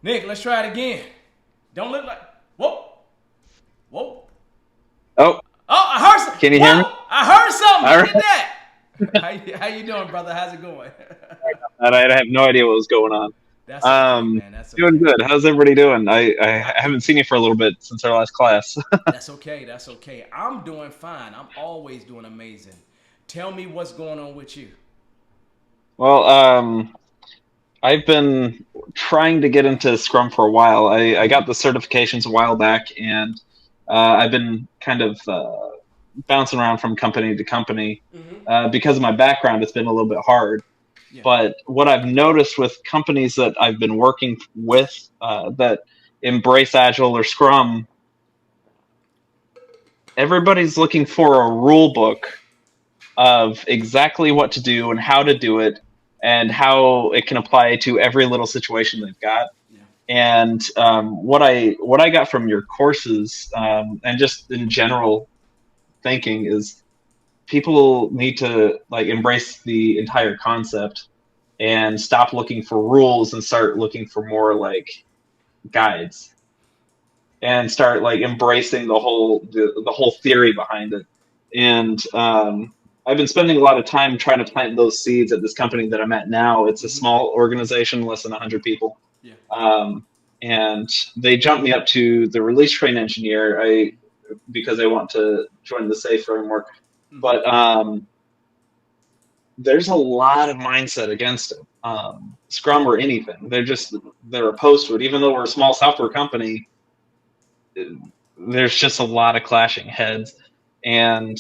Nick, let's try it again. Don't look like. Whoa, whoa. Oh, Oh, I heard some. can you hear me? Whoa, I heard something. All Look right. at that. How you doing, brother? How's it going? All right. I have no idea what was going on. That's okay, man. That's Doing okay. good. How's everybody doing? I I, haven't seen you for a little bit since our last class. that's okay. That's okay. I'm doing fine. I'm always doing amazing. Tell me what's going on with you. Well, I've been trying to get into Scrum for a while. I got the certifications a while back, and I've been kind of bouncing around from company to company. Mm-hmm. Because of my background, it's been a little bit hard. Yeah. But what I've noticed with companies that I've been working with that embrace Agile or Scrum, everybody's looking for a rule book of exactly what to do and how to do it and how it can apply to every little situation they've got. Yeah. And what I got from your courses and just in general thinking is people need to like embrace the entire concept and stop looking for rules and start looking for more like guides and start like embracing the whole theory behind it. And I've been spending a lot of time trying to plant those seeds at this company that I'm at now. It's a Mm-hmm. small organization, less than 100 people. Yeah. Um, and they jumped me up to the release train engineer because I want to join the SAFe framework. Mm-hmm. But there's a lot of mindset against it. Scrum or anything. They're opposed to it. Even though we're a small software company, there's just a lot of clashing heads, and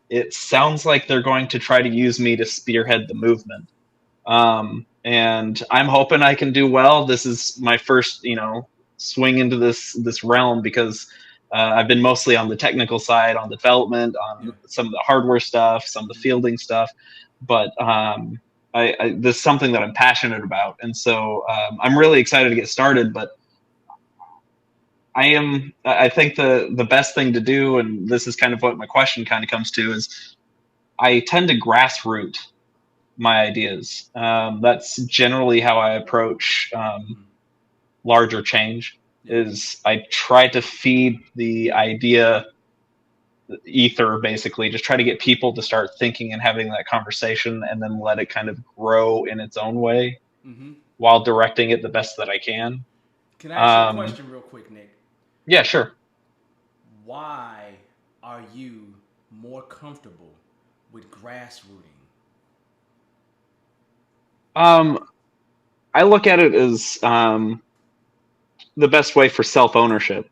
it sounds like they're going to try to use me to spearhead the movement. And I'm hoping I can do well. This is my first, swing into this realm because I've been mostly on the technical side, on the development, Yeah. on some of the hardware stuff, some of the fielding stuff. But this is something that I'm passionate about, and so I'm really excited to get started. But I think the best thing to do, and this is kind of what my question kind of comes to, is I tend to grassroot my ideas. That's generally how I approach Mm-hmm. larger change. Yeah. Is I try to feed the idea ether, basically, just try to get people to start thinking and having that conversation, and then let it kind of grow in its own way Mm-hmm. while directing it the best that I can. Can I ask you a Um, question real quick, Nick? yeah, sure. Why are you more comfortable with grassrooting? Um, I look at it as the best way for self ownership.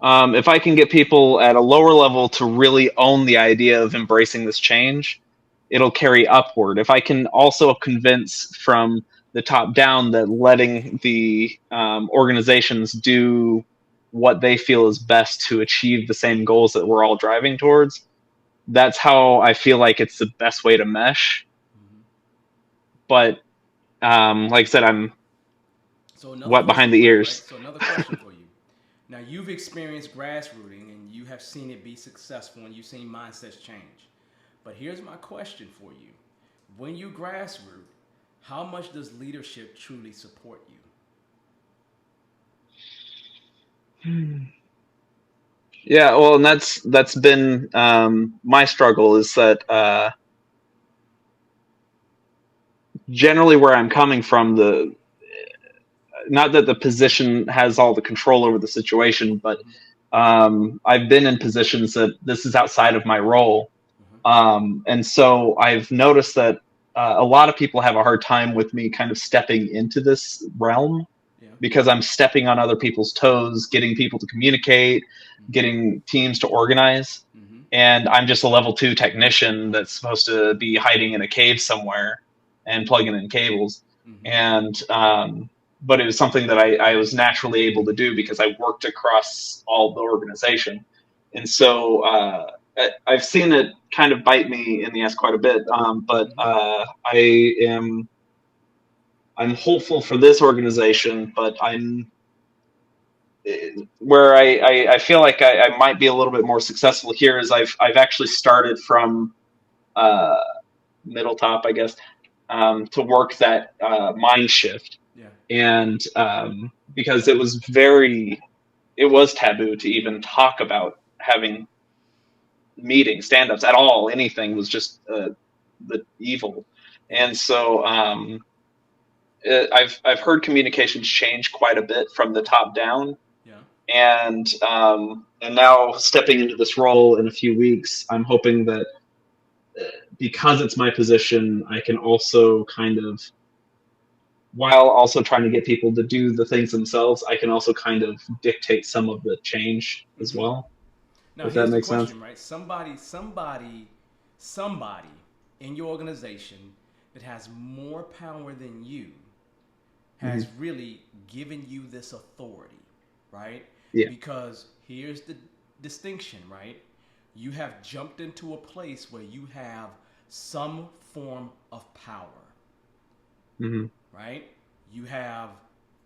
If I can get people at a lower level to really own the idea of embracing this change, it'll carry upward. If I can also convince from the top down that letting the organizations do what they feel is best to achieve the same goals that we're all driving towards, that's how I feel like it's the best way to mesh. Mm-hmm. But like I said, I'm So another wet question behind the for you, right? ears. So another question for you. Now you've experienced grassrooting and you have seen it be successful and you've seen mindsets change. But here's my question for you. When you grassroot, how much does leadership truly support you? Yeah, well, and that's been my struggle is that generally where I'm coming from, the not that the position has all the control over the situation, but Mm-hmm. I've been in positions that this is outside of my role, Mm-hmm. and so I've noticed that a lot of people have a hard time with me kind of stepping into this realm Yeah. because I'm stepping on other people's toes, getting people to communicate, Mm-hmm. getting teams to organize. Mm-hmm. And I'm just a level two technician that's supposed to be hiding in a cave somewhere and plugging in cables. Mm-hmm. And but it was something that I was naturally able to do because I worked across all the organization. And so I've seen it kind of bite me in the ass quite a bit. But Mm-hmm. I'm hopeful for this organization, but I'm where I feel like I might be a little bit more successful here is I've actually started from uh, middle top, I guess, to work that mind shift. Yeah. And because it was taboo to even talk about having meetings, stand-ups at all. Anything was just the evil. Yeah. And so I've heard communications change quite a bit from the top down, Yeah. and now stepping into this role in a few weeks, I'm hoping that because it's my position, I can also kind of, while also trying to get people to do the things themselves, I can also kind of dictate some of the change as Mm-hmm. well. Now If that here's the makes sense. question, right? Somebody in your organization that has more power than you has Hmm. really given you this authority, right? Yeah. Because here's the distinction, right? You have jumped into a place where you have some form of power, Hmm. right? You have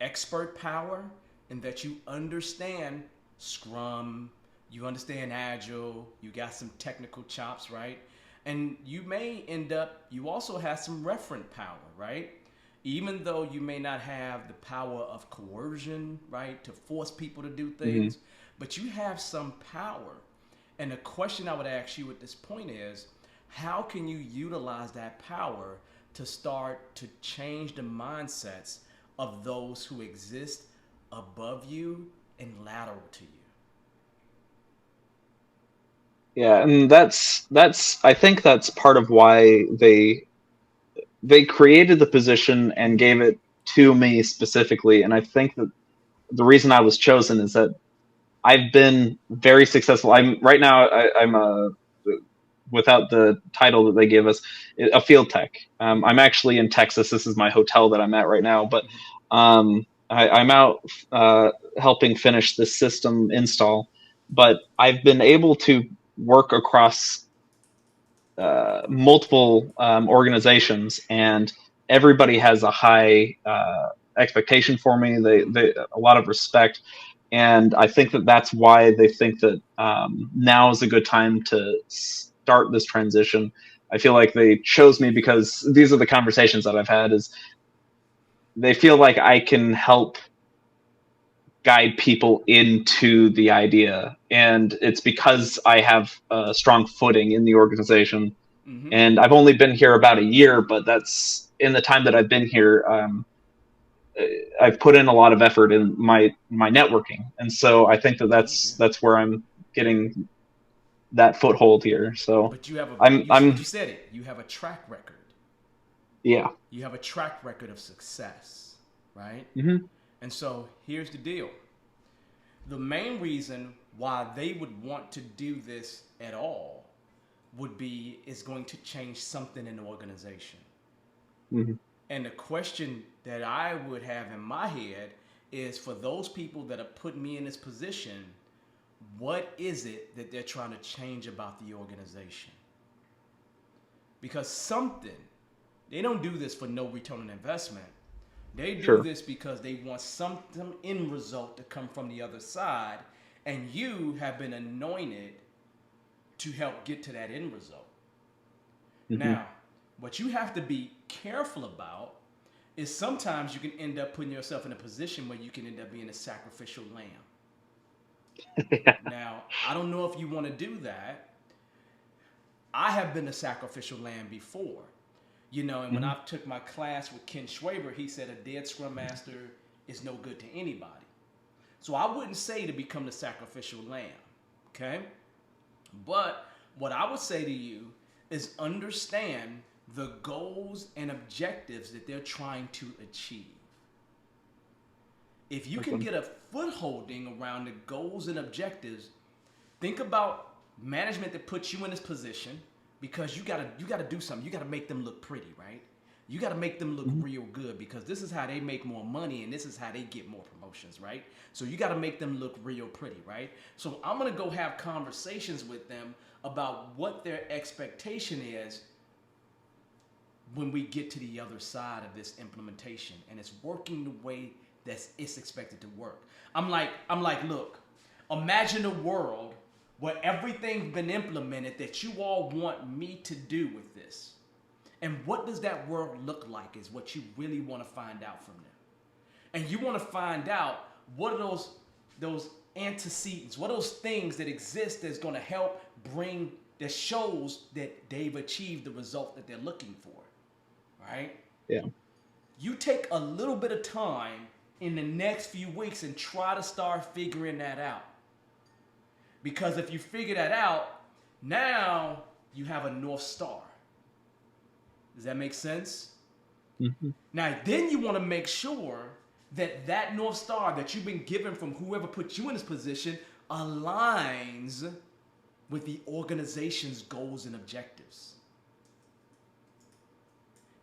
expert power in that you understand Scrum, you understand Agile, you got some technical chops, right? And you may end up, you also have some referent power, right? Even though you may not have the power of coercion, right, to force people to do Hmm. things, but you have some power. And the question I would ask you at this point is, how can you utilize that power to start to change the mindsets of those who exist above you and lateral to you? Yeah, and that's I think that's part of why they created the position and gave it to me specifically. And I think that the reason I was chosen is that I've been very successful. I'm right now. I'm a without the title that they give us, a field tech. Mm-hmm. I'm actually in Texas. This is my hotel that I'm at right now, but Mm-hmm. I'm out helping finish this system install. But I've been able to work across multiple organizations, and everybody has a high expectation for me. Mm-hmm. They a lot of respect, and I think that that's why they think that now is a good time to start this transition. I feel like they chose me because these are the conversations that I've had. Is they feel like I can help guide people into the idea, and it's because I have a strong footing in the organization. Mm-hmm. And I've only been here about a year, but that's in the time that I've been here. I've put in a lot of effort in my networking, and so I think that Yeah, yeah. that's where I'm getting that foothold here. So But you have a but you I'm said it. You have a track record. yeah. You have a track record of success, right? Hmm. And so here's the deal. The main reason why they would want to do this at all would be is going to change something in the organization. Hmm. And the question that I would have in my head is for those people that have put me in this position, what is it that they're trying to change about the organization? Because something, they don't do this for no return on investment. They do Sure. this because they want some end result to come from the other side, and you have been anointed to help get to that end result. Hmm. Now, what you have to be careful about is sometimes you can end up putting yourself in a position where you can end up being a sacrificial lamb. Yeah. Now, I don't know if you want to do that. I have been a sacrificial lamb before. You know, and when Hmm. I took my class with Ken Schwaber, he said a dead scrum master is no good to anybody. So I wouldn't say to become the sacrificial lamb, okay? But what I would say to you is understand the goals and objectives that they're trying to achieve. If you can Okay. get a footholding around the goals and objectives, think about management that puts you in this position because you gotta do something. You gotta make them look pretty, right? You gotta make them look Hmm. real good because this is how they make more money and this is how they get more promotions, right? So you gotta make them look real pretty, right? So I'm gonna go have conversations with them about what their expectation is when we get to the other side of this implementation and it's working the way that it's expected to work. I'm like, look, imagine a world where everything's been implemented that you all want me to do with this. And what does that world look like is what you really want to find out from them. And you want to find out what are those antecedents, what are those things that exist that's going to help bring that shows that they've achieved the result that they're looking for, right? Yeah. You take a little bit of time in the next few weeks and try to start figuring that out. Because if you figure that out, now you have a North Star. Does that make sense? Mm-hmm. Now, then you want to make sure that that North Star that you've been given from whoever put you in this position aligns with the organization's goals and objectives.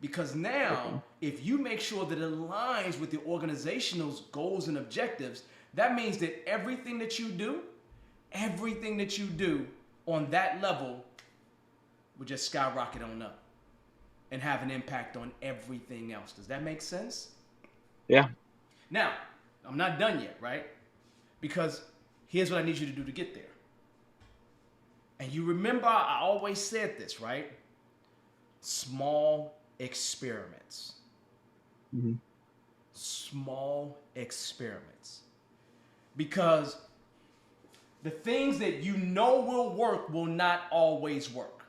Because now, if you make sure that it aligns with the organization's goals and objectives, that means that everything that you do on that level will just skyrocket on up and have an impact on everything else. Does that make sense? Yeah. Now, I'm not done yet, right? Because here's what I need you to do to get there. And you remember I always said this, right? Small experiments. Mm-hmm. Small experiments. Because the things that you know will work will not always work.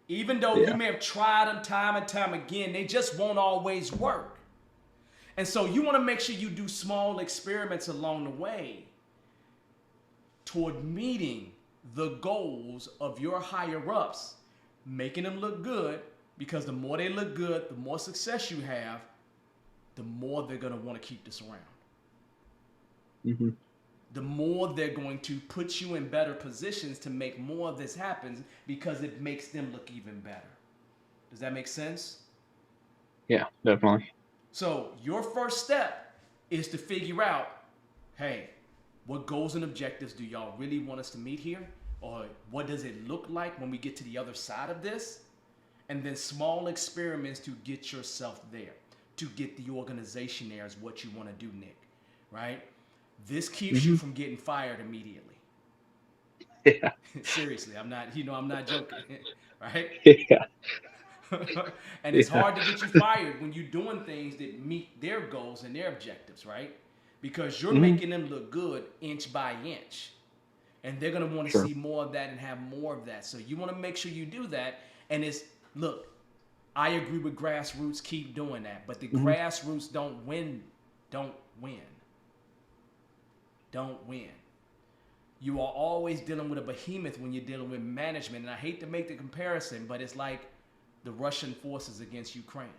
Even though you may have tried them time and time again, they just won't always work. And so you want to make sure you do small experiments along the way toward meeting the goals of your higher ups, making them look good, because the more they look good, the more success you have, the more they're going to want to keep this around. Mm-hmm. The more they're going to put you in better positions to make more of this happen, because it makes them look even better. Does that make sense? Yeah, definitely. So your first step is to figure out, hey, what goals and objectives do y'all really want us to meet here? Or what does it look like when we get to the other side of this? And then small experiments to get yourself there, to get the organization there is what you want to do, Nick, right? This keeps you from getting fired immediately. Yeah. Seriously, I'm not joking, right? Yeah. And it's hard to get you fired when you're doing things that meet their goals and their objectives, right? Because you're making them look good inch by inch. And they're going to want to see more of that and have more of that. So you want to make sure you do that. And look, I agree with grassroots, keep doing that. But the grassroots don't win. You are always dealing with a behemoth when you're dealing with management. And I hate to make the comparison, but it's like the Russian forces against Ukraine.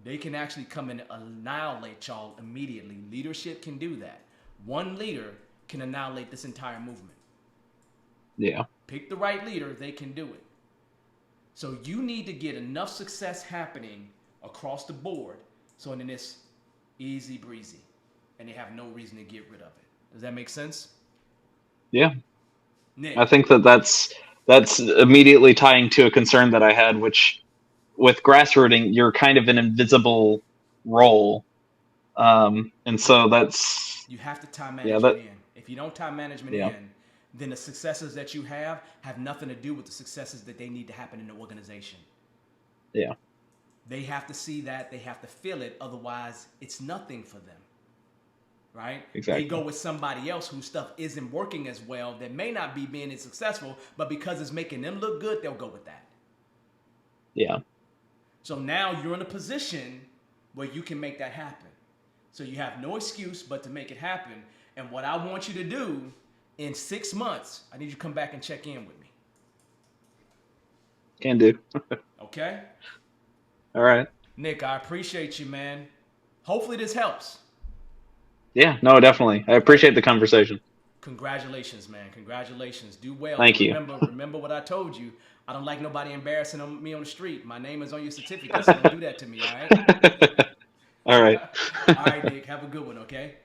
They can actually come and annihilate y'all immediately. Leadership can do that. One leader can annihilate this entire movement. Yeah. Pick the right leader, they can do it. So you need to get enough success happening across the board so then it's easy breezy and they have no reason to get rid of it. Does that make sense? Yeah. Nick. I think that's immediately tying to a concern that I had, which with grassrooting, you're kind of an invisible role. And so that's... You have to time management in. If you don't time management Yeah. in, then the successes that you have nothing to do with the successes that they need to happen in the organization. Yeah. They have to see that. They have to feel it. Otherwise, it's nothing for them. Right? Exactly. They go with somebody else whose stuff isn't working as well, that may not be being as successful, but because it's making them look good, they'll go with that. Yeah. So now you're in a position where you can make that happen. So you have no excuse but to make it happen. And what I want you to do in 6 months, I need you to come back and check in with me. Can do. Okay? All right. Nick, I appreciate you, man. Hopefully this helps. Yeah, no, definitely. I appreciate the conversation. Congratulations, man. Congratulations. Do well. Thank you. Remember what I told you. I don't like nobody embarrassing me on the street. My name is on your certificate, so don't do that to me, all right? All right. All right, Nick. Have a good one, okay?